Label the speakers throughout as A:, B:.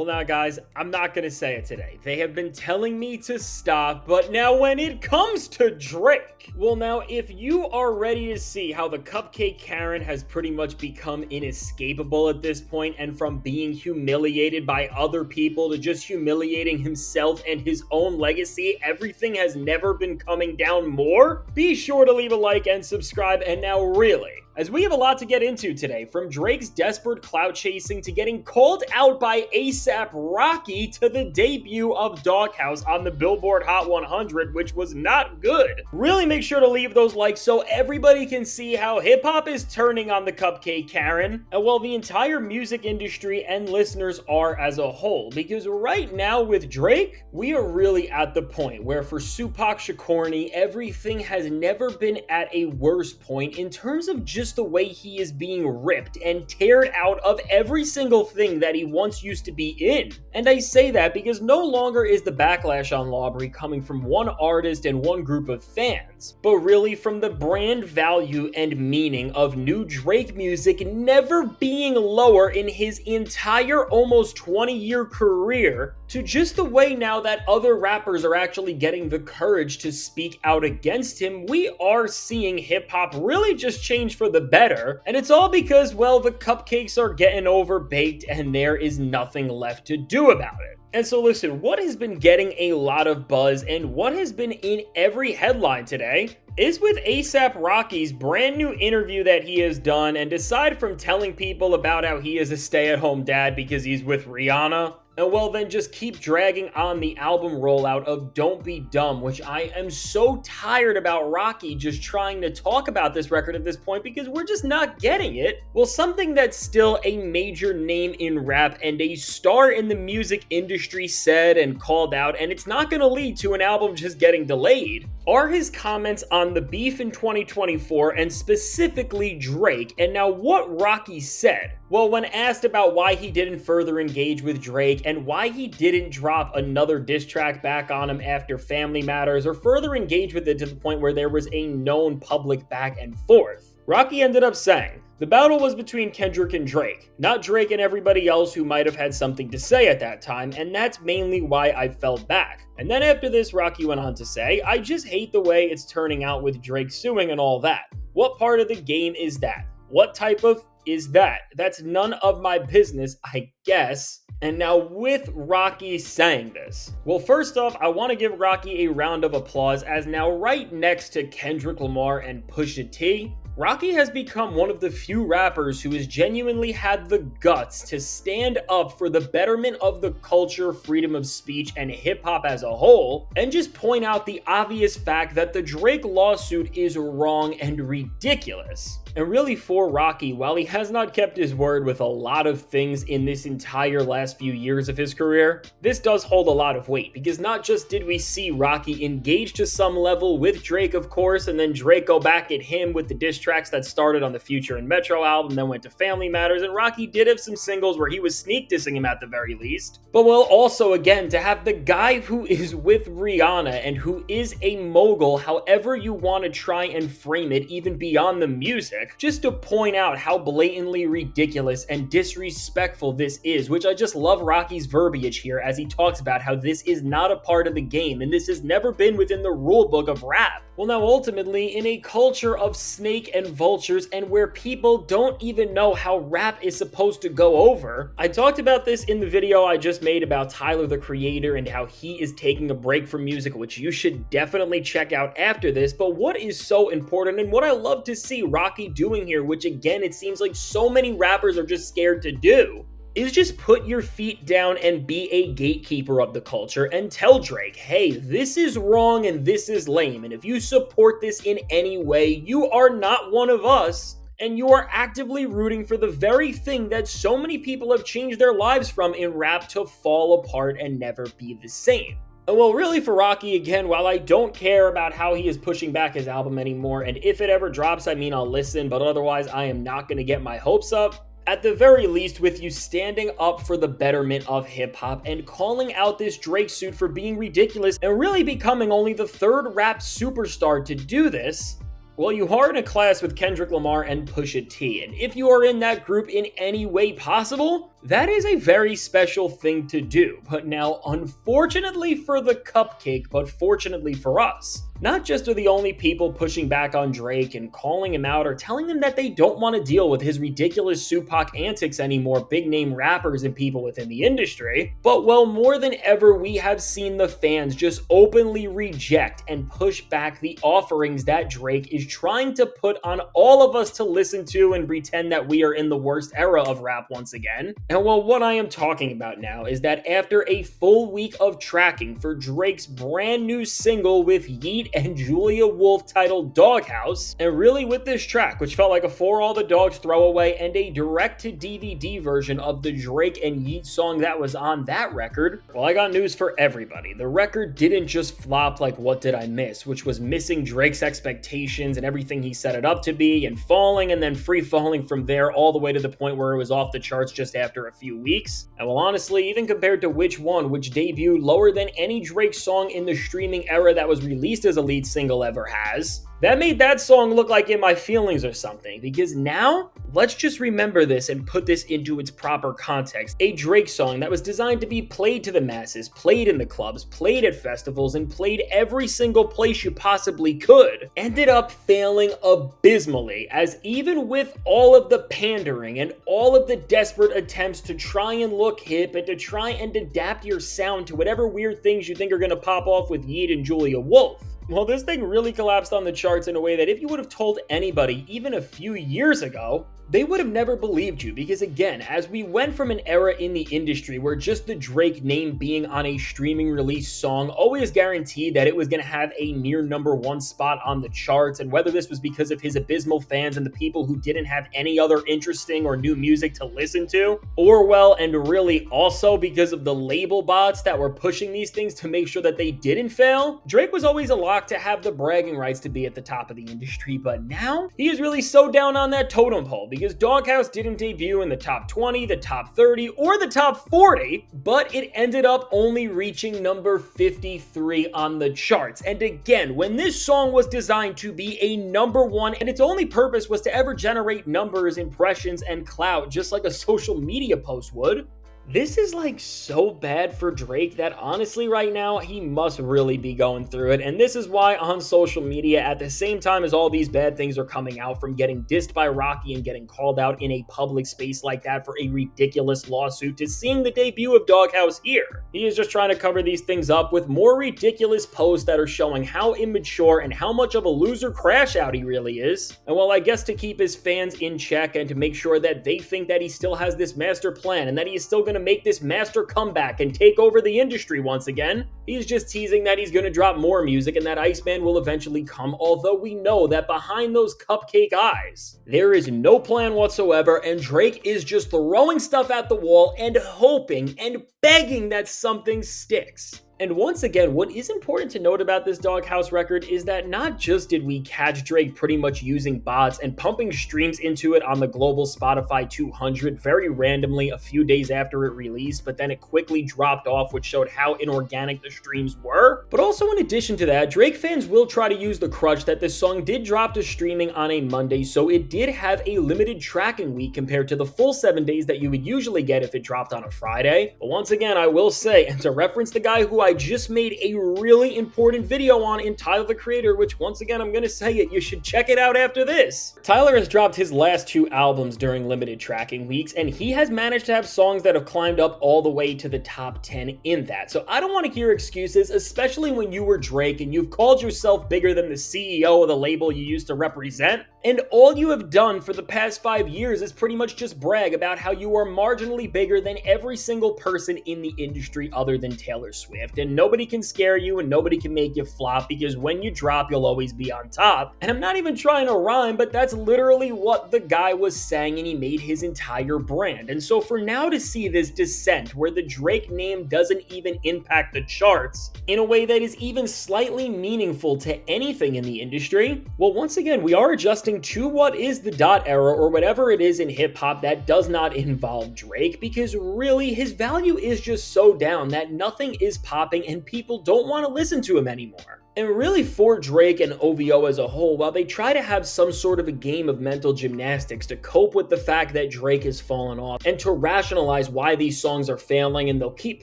A: Well, now, guys, I'm not gonna say it today. They have been telling me to stop, but now when it comes to Drake, well, now, if you are ready to see how the Cupcake Karen has pretty much become inescapable at this point, and from being humiliated by other people to just humiliating himself and his own legacy, everything has never been coming down more, be sure to leave a like and subscribe. And now, really, as we have a lot to get into today, from Drake's desperate clout chasing to getting called out by A$AP Rocky to the debut of Doghouse on the Billboard Hot 100, which was not good. Really make sure to leave those likes so everybody can see how hip-hop is turning on the Cupcake Karen, and well, the entire music industry and listeners are as a whole, because right now with Drake, we are really at the point where for Tupac Shakur, everything has never been at a worse point in terms of just the way he is being ripped and teared out of every single thing that he once used to be in. And I say that because no longer is the backlash on Lawbury coming from one artist and one group of fans, but really from the brand value and meaning of new Drake music never being lower in his entire almost 20-year career, to just the way now that other rappers are actually getting the courage to speak out against him. We are seeing hip-hop really just change for the better, and it's all because, well, the cupcakes are getting overbaked and there is nothing left to do about it. And so listen, what has been getting a lot of buzz and what has been in every headline today is with A$AP Rocky's brand new interview that he has done, and aside from telling people about how he is a stay-at-home dad because he's with Rihanna, and well, then just keep dragging on the album rollout of Don't Be Dumb, which I am so tired about Rocky just trying to talk about this record at this point because we're just not getting it. Well, something that's still a major name in rap and a star in the music industry said and called out, and it's not going to lead to an album just getting delayed, are his comments on the beef in 2024 and specifically Drake. And now what Rocky said. Well, when asked about why he didn't further engage with Drake and why he didn't drop another diss track back on him after Family Matters or further engage with it to the point where there was a known public back and forth, Rocky ended up saying, "The battle was between Kendrick and Drake, not Drake and everybody else who might have had something to say at that time, and that's mainly why I fell back." And then after this, Rocky went on to say, "I just hate the way it's turning out with Drake suing and all that. What part of the game is that? What type of is that? That's none of my business, I guess." And now with Rocky saying this, well, first off, I want to give Rocky a round of applause, as now right next to Kendrick Lamar and Pusha T, Rocky has become one of the few rappers who has genuinely had the guts to stand up for the betterment of the culture, freedom of speech, and hip-hop as a whole, and just point out the obvious fact that the Drake lawsuit is wrong and ridiculous. And really for Rocky, while he has not kept his word with a lot of things in this entire last few years of his career, this does hold a lot of weight, because not just did we see Rocky engage to some level with Drake, of course, and then Drake go back at him with the diss tracks that started on the Future and Metro album, then went to Family Matters, and Rocky did have some singles where he was sneak dissing him at the very least. But well, also again, to have the guy who is with Rihanna and who is a mogul, however you want to try and frame it, even beyond the music, just to point out how blatantly ridiculous and disrespectful this is, which I just love Rocky's verbiage here as he talks about how this is not a part of the game and this has never been within the rule book of rap. Well, now ultimately, in a culture of snake and vultures and where people don't even know how rap is supposed to go over, I talked about this in the video I just made about Tyler the Creator and how he is taking a break from music, which you should definitely check out after this. But what is so important and what I love to see Rocky doing here, which again, it seems like so many rappers are just scared to do, is just put your feet down and be a gatekeeper of the culture and tell Drake, hey, this is wrong and this is lame, and if you support this in any way, you are not one of us, and you are actively rooting for the very thing that so many people have changed their lives from in rap to fall apart and never be the same. And well, really for Rocky, again, while I don't care about how he is pushing back his album anymore, and if it ever drops, I mean, I'll listen, but otherwise I am not going to get my hopes up. At the very least, with you standing up for the betterment of hip-hop and calling out this Drake suit for being ridiculous and really becoming only the third rap superstar to do this, well, you are in a class with Kendrick Lamar and Pusha T, and if you are in that group in any way possible, That is a very special thing to do, but now, unfortunately for the cupcake, but fortunately for us, not just are the only people pushing back on Drake and calling him out or telling him that they don't want to deal with his ridiculous Supac antics anymore, big name rappers and people within the industry, but well, more than ever, we have seen the fans just openly reject and push back the offerings that Drake is trying to put on all of us to listen to and pretend that we are in the worst era of rap once again. And well, what I am talking about now is that after a full week of tracking for Drake's brand new single with Yeet and Julia Wolf titled Doghouse, and really with this track, which felt like a For All the Dogs throwaway and a direct-to-DVD version of the Drake and Yeet song that was on that record, well, I got news for everybody. The record didn't just flop like What Did I Miss, which was missing Drake's expectations and everything he set it up to be, and falling and then free-falling from there all the way to the point where it was off the charts just after a few weeks. And well, honestly, even compared to which debuted lower than any Drake song in the streaming era that was released as a lead single ever has, that made that song look like In My Feelings or something, because now, let's just remember this and put this into its proper context. A Drake song that was designed to be played to the masses, played in the clubs, played at festivals, and played every single place you possibly could, ended up failing abysmally, as even with all of the pandering and all of the desperate attempts to try and look hip and to try and adapt your sound to whatever weird things you think are gonna pop off with Yeet and Julia Wolf, well, this thing really collapsed on the charts in a way that if you would have told anybody even a few years ago, they would have never believed you, because again, as we went from an era in the industry where just the Drake name being on a streaming release song always guaranteed that it was going to have a near #1 spot on the charts, and whether this was because of his abysmal fans and the people who didn't have any other interesting or new music to listen to, or well, and really also because of the label bots that were pushing these things to make sure that they didn't fail, Drake was always a lock to have the bragging rights to be at the top of the industry, but now he is really so down on that totem pole, because Doghouse didn't debut in the top 20, the top 30, or the top 40, but it ended up only reaching number 53 on the charts. And again, when this song was designed to be a #1 and its only purpose was to ever generate numbers, impressions, and clout, just like a social media post would, this is like so bad for Drake that honestly right now he must really be going through it, and this is why on social media, at the same time as all these bad things are coming out, from getting dissed by Rocky and getting called out in a public space like that for a ridiculous lawsuit, to seeing the debut of Doghouse here, he is just trying to cover these things up with more ridiculous posts that are showing how immature and how much of a loser crash out he really is. And well, I guess to keep his fans in check and to make sure that they think that he still has this master plan and that he is still going to make this master comeback and take over the industry once again, he's just teasing that he's going to drop more music and that Iceman will eventually come, although we know that behind those cupcake eyes, there is no plan whatsoever, and Drake is just throwing stuff at the wall and hoping and begging that something sticks. And once again, what is important to note about this Doghouse record is that not just did we catch Drake pretty much using bots and pumping streams into it on the global Spotify 200 very randomly a few days after it released, but then it quickly dropped off, which showed how inorganic the streams were. But also in addition to that, Drake fans will try to use the crutch that this song did drop to streaming on a Monday, so it did have a limited tracking week compared to the full 7 days that you would usually get if it dropped on a Friday. But once again, I will say, and to reference the guy who I just made a really important video on in Tyler the Creator, which once again, I'm gonna say it, you should check it out after this. Tyler has dropped his last 2 albums during limited tracking weeks, and he has managed to have songs that have climbed up all the way to the top 10 in that. So I don't want to hear excuses, especially when you were Drake and you've called yourself bigger than the CEO of the label you used to represent. And all you have done for the past 5 years is pretty much just brag about how you are marginally bigger than every single person in the industry other than Taylor Swift. And nobody can scare you and nobody can make you flop, because when you drop, you'll always be on top. And I'm not even trying to rhyme, but that's literally what the guy was saying, and he made his entire brand. And so for now to see this descent where the Drake name doesn't even impact the charts in a way that is even slightly meaningful to anything in the industry, well, once again, we are adjusting to what is the dot era or whatever it is in hip hop that does not involve Drake, because really his value is just so down that nothing is popping and people don't want to listen to him anymore. And really for Drake and OVO as a whole, while they try to have some sort of a game of mental gymnastics to cope with the fact that Drake has fallen off and to rationalize why these songs are failing, and they'll keep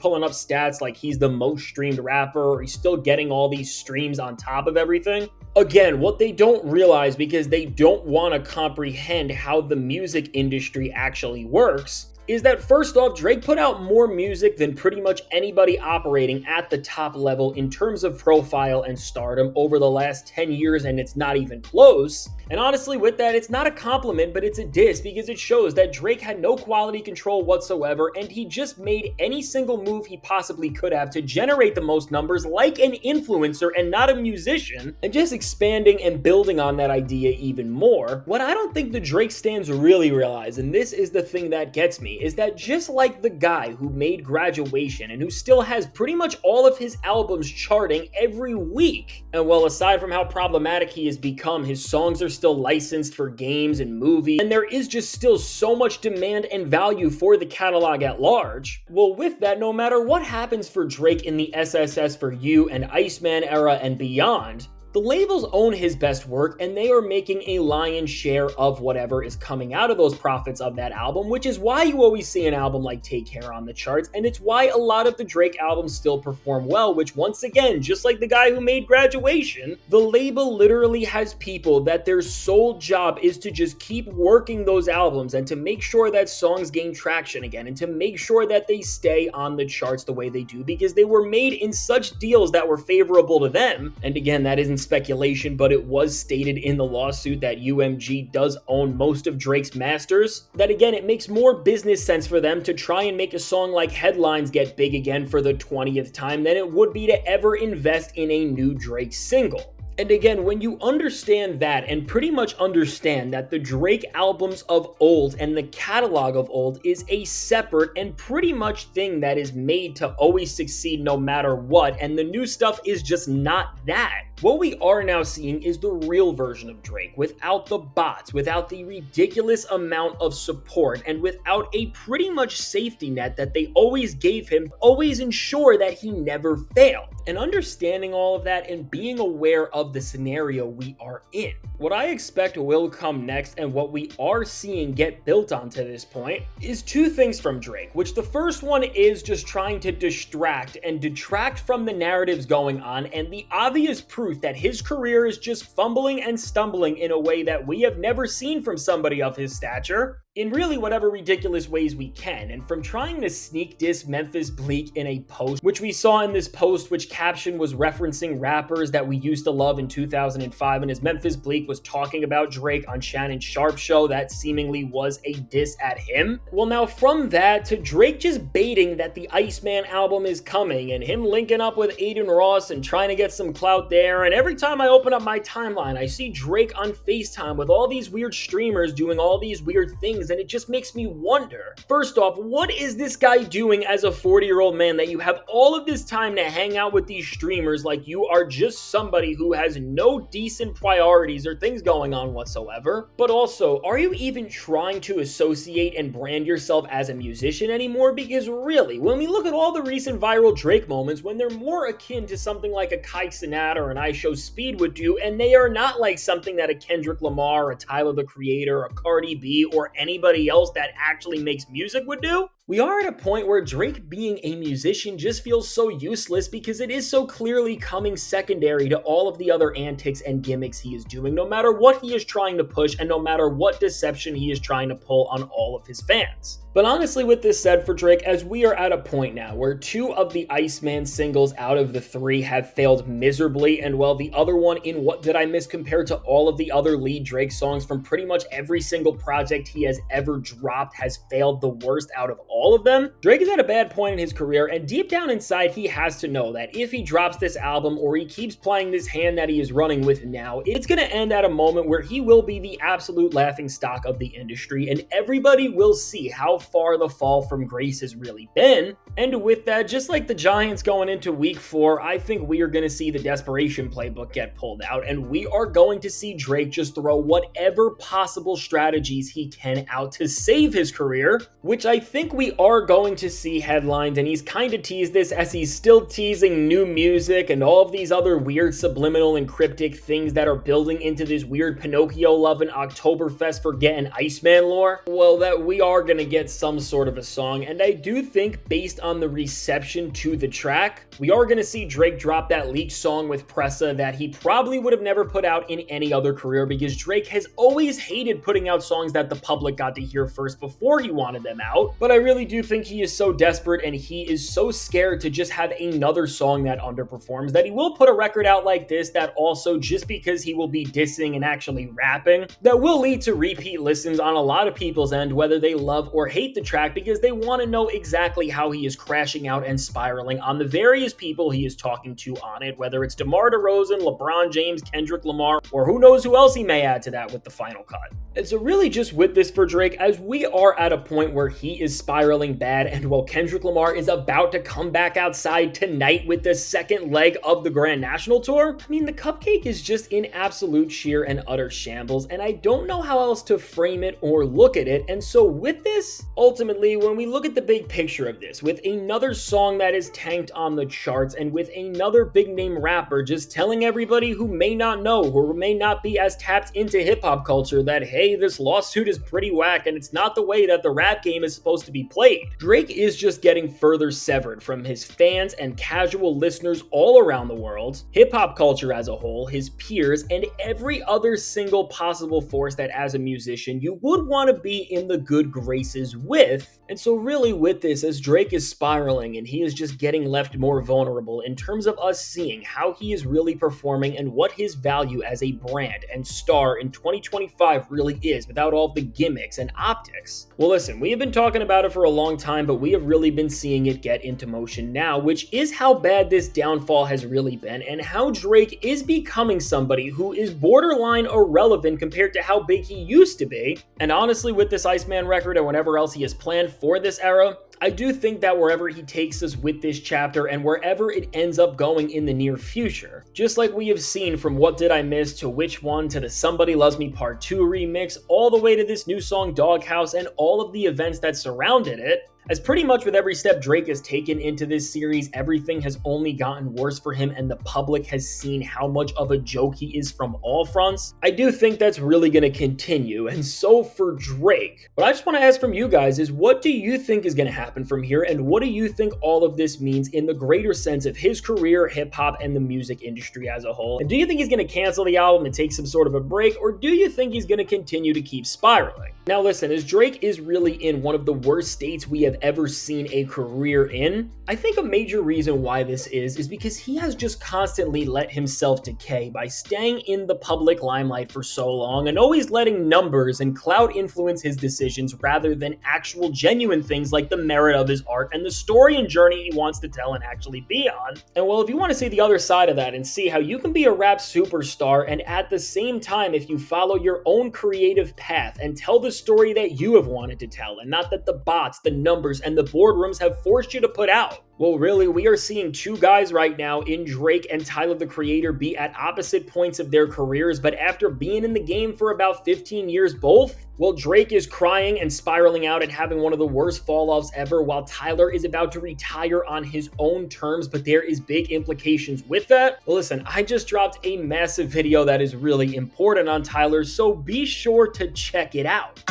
A: pulling up stats like he's the most streamed rapper or he's still getting all these streams on top of everything. Again, what they don't realize, because they don't want to comprehend how the music industry actually works, is that first off, Drake put out more music than pretty much anybody operating at the top level in terms of profile and stardom over the last 10 years, and it's not even close. And honestly, with that, it's not a compliment, but it's a diss, because it shows that Drake had no quality control whatsoever, and he just made any single move he possibly could have to generate the most numbers like an influencer and not a musician, and just expanding and building on that idea even more. What I don't think the Drake stans really realize, and this is the thing that gets me, is that just like the guy who made Graduation and who still has pretty much all of his albums charting every week, and well, aside from how problematic he has become, his songs are still licensed for games and movies, and there is just still so much demand and value for the catalog at large. Well, with that, no matter what happens for Drake in the SSS for You and Iceman era and beyond, the labels own his best work, and they are making a lion's share of whatever is coming out of those profits of that album, which is why you always see an album like Take Care on the charts, and it's why a lot of the Drake albums still perform well, which once again, just like the guy who made Graduation, the label literally has people that their sole job is to just keep working those albums and to make sure that songs gain traction again, and to make sure that they stay on the charts the way they do, because they were made in such deals that were favorable to them. And again, that isn't speculation, but it was stated in the lawsuit that UMG does own most of Drake's masters, that again, it makes more business sense for them to try and make a song like Headlines get big again for the 20th time than it would be to ever invest in a new Drake single. And again, when you understand that and pretty much understand that the Drake albums of old and the catalog of old is a separate and pretty much thing that is made to always succeed no matter what, and the new stuff is just not that. What we are now seeing is the real version of Drake, without the bots, without the ridiculous amount of support, and without a pretty much safety net that they always gave him, always ensure that he never failed. And understanding all of that and being aware of the scenario we are in, what I expect will come next, and what we are seeing get built onto this point, is two things from Drake, which the first one is just trying to distract and detract from the narratives going on, and the obvious proof that his career is just fumbling and stumbling in a way that we have never seen from somebody of his stature, in really whatever ridiculous ways we can. And from trying to sneak diss Memphis Bleek in a post, which we saw in this post, which caption was referencing rappers that we used to love in 2005, and as Memphis Bleek was talking about Drake on Shannon Sharp's show, that seemingly was a diss at him. Well, now from that to Drake just baiting that the Iceman album is coming, and him linking up with Aiden Ross and trying to get some clout there, and every time I open up my timeline, I see Drake on FaceTime with all these weird streamers doing all these weird things, and it just makes me wonder, first off, what is this guy doing as a 40-year-old man that you have all of this time to hang out with these streamers like you are just somebody who has no decent priorities or things going on whatsoever? But also, are you even trying to associate and brand yourself as a musician anymore? Because really, when we look at all the recent viral Drake moments, when they're more akin to something like a Kai Cenat or an iShow Speed would do, and they are not like something that a Kendrick Lamar, or a Tyler the Creator, a Cardi B, or anybody else that actually makes music would do, we are at a point where Drake being a musician just feels so useless, because it is so clearly coming secondary to all of the other antics and gimmicks he is doing, no matter what he is trying to push and no matter what deception he is trying to pull on all of his fans. But honestly, with this said for Drake, as we are at a point now where 2 of the Iceman singles out of the 3 have failed miserably, and well, the other one in What Did I Miss compared to all of the other lead Drake songs from pretty much every single project he has ever dropped has failed the worst out of all of them, Drake is at a bad point in his career, and deep down inside he has to know that if he drops this album or he keeps playing this hand that he is running with now, it's going to end at a moment where he will be the absolute laughingstock of the industry, and everybody will see how far the fall from grace has really been. And with that, just like the Giants going into week 4, I think we are going to see the desperation playbook get pulled out, and we are going to see Drake just throw whatever possible strategies he can out to save his career, which I think we really are going to see headlines, and he's kind of teased this as he's still teasing new music and all of these other weird subliminal and cryptic things that are building into this weird Pinocchio loving Oktoberfest forgetting Iceman lore. Well, that we are going to get some sort of a song, and I do think based on the reception to the track, we are going to see Drake drop that leaked song with Pressa that he probably would have never put out in any other career, because Drake has always hated putting out songs that the public got to hear first before he wanted them out. But I really do think he is so desperate and he is so scared to just have another song that underperforms that he will put a record out like this that also, just because he will be dissing and actually rapping, that will lead to repeat listens on a lot of people's end, whether they love or hate the track, because they want to know exactly how he is crashing out and spiraling on the various people he is talking to on it, whether it's DeMar DeRozan, LeBron James, Kendrick Lamar, or who knows who else he may add to that with the final cut. And so really just with this for Drake, as we are at a point where he is spiraling bad, and while Kendrick Lamar is about to come back outside tonight with the second leg of the Grand National Tour, I mean, the cupcake is just in absolute sheer and utter shambles, and I don't know how else to frame it or look at it. And so with this, ultimately, when we look at the big picture of this, with another song that is tanked on the charts, and with another big name rapper just telling everybody who may not know or may not be as tapped into hip-hop culture that, hey, this lawsuit is pretty whack and it's not the way that the rap game is supposed to be played, Drake is just getting further severed from his fans and casual listeners all around the world, hip-hop culture as a whole, his peers, and every other single possible force that as a musician you would want to be in the good graces with. And so really with this, as Drake is spiraling and he is just getting left more vulnerable in terms of us seeing how he is really performing and what his value as a brand and star in 2025 really is without all the gimmicks and optics. Well, listen, we have been talking about it for a long time, but we have really been seeing it get into motion now, which is how bad this downfall has really been and how Drake is becoming somebody who is borderline irrelevant compared to how big he used to be. And honestly, with this Iceman record and whatever else he has planned for this era, I do think that wherever he takes us with this chapter and wherever it ends up going in the near future, just like we have seen from What Did I Miss to Which One to the Somebody Loves Me Part 2 remix, all the way to this new song Doghouse and all of the events that surrounded it, as pretty much with every step Drake has taken into this series, everything has only gotten worse for him and the public has seen how much of a joke he is from all fronts. I do think that's really going to continue, and so for Drake, what I just want to ask from you guys is, what do you think is going to happen from here, and what do you think all of this means in the greater sense of his career, hip-hop, and the music industry as a whole? And do you think he's going to cancel the album and take some sort of a break, or do you think he's going to continue to keep spiraling? Now listen, as Drake is really in one of the worst states we have ever seen a career in, I think a major reason why this is because he has just constantly let himself decay by staying in the public limelight for so long and always letting numbers and clout influence his decisions rather than actual genuine things like the merit of his art and the story and journey he wants to tell and actually be on. And well, if you want to see the other side of that and see how you can be a rap superstar and at the same time, if you follow your own creative path and tell the story that you have wanted to tell and not that the bots, the numbers, and the boardrooms have forced you to put out. Well, really, we are seeing two guys right now in Drake and Tyler, the Creator, be at opposite points of their careers, but after being in the game for about 15 years both, well, Drake is crying and spiraling out and having one of the worst fall-offs ever, while Tyler is about to retire on his own terms, but there is big implications with that. Well, listen, I just dropped a massive video that is really important on Tyler, so be sure to check it out.